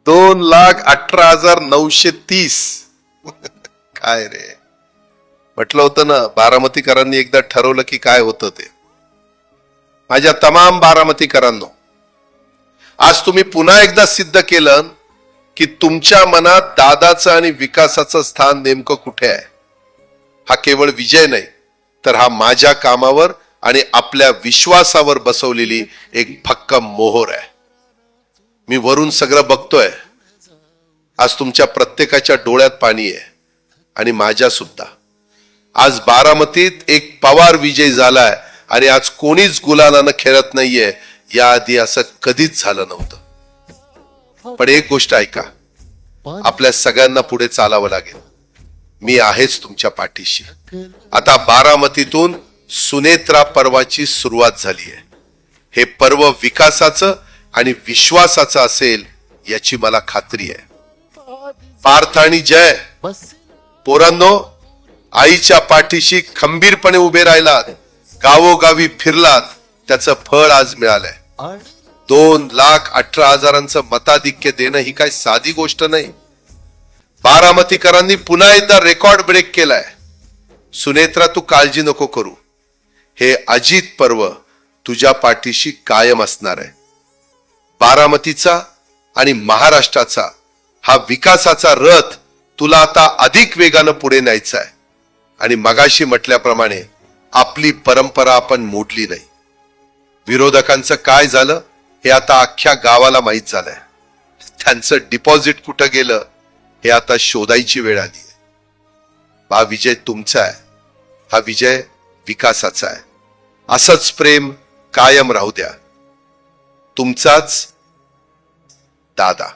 2,18,930. काय रे, म्हटलं होतं ना बारामतीकरांनी एकदा ठरवलं की काय होतं ते. माझ्या तमाम बारामतीकरांनो, आज तुम्ही पुन्हा एकदा सिद्ध केलं की तुमच्या मनात दादाचं आणि विकासाचं स्थान नेमकं कुठे आहे. हा केवळ विजय नाही, तर हा माझ्या कामावर आणि आपल्या विश्वासावर बसवलेली एक भक्कम मोहर आहे. मी वरून सगळं बघतोय. आज तुमच्या प्रत्येकाच्या डोळ्यात पाणी आहे आणि माझ्या सुद्धा. आज बारामतीत एक पवार विजय झालाय आणि आज कोणीच गुलालानं खेळत नाहीये. याआधी असं कधीच झालं नव्हतं. पण एक गोष्ट ऐका, आपल्या सगळ्यांना पुढे चालावं लागेल. मी आहेच तुमच्या पाठीशी. आता बारामतीतून सुनेत्रा पर्वाची सुरुवात झाली आहे. हे पर्व विकासाचं आणि विश्वासाचं असेल याची मला खात्री आहे. पार्थ आणि जय, पोरांनो, आईच्या पाठीशी खंबीरपणे उभे राहिलात, गावोगावी फिरलात, त्याचं फळ आज मिळालंय. 2,18,000 मताधिक्य देणं ही काय साधी गोष्ट नाही. बारामतीकरांनी पुन्हा एकदा रेकॉर्ड ब्रेक केलाय. सुनेत्रा, तू काळजी नको करू. हे अजित पर्व तुझ्या पाठीशी कायम असणार आहे. बारामतीचा आणि महाराष्ट्राचा हा विकासाचा रथ तुला आता अधिक वेगानं पुढे न्यायचा आहे. आणि मगाशी म्हटल्याप्रमाणे आपली परंपरा आपण मोडली नाही. विरोधकांचं काय झालं हे आता अख्ख्या गावाला माहित झालंय. त्यांचं डिपॉझिट कुठं गेलं हे आता शोधायची वेळ आली आहे. हा विजय तुमचा आहे. हा विजय विकासाचा आहे. असंच प्रेम कायम राहू द्या. तुमचाच दादा.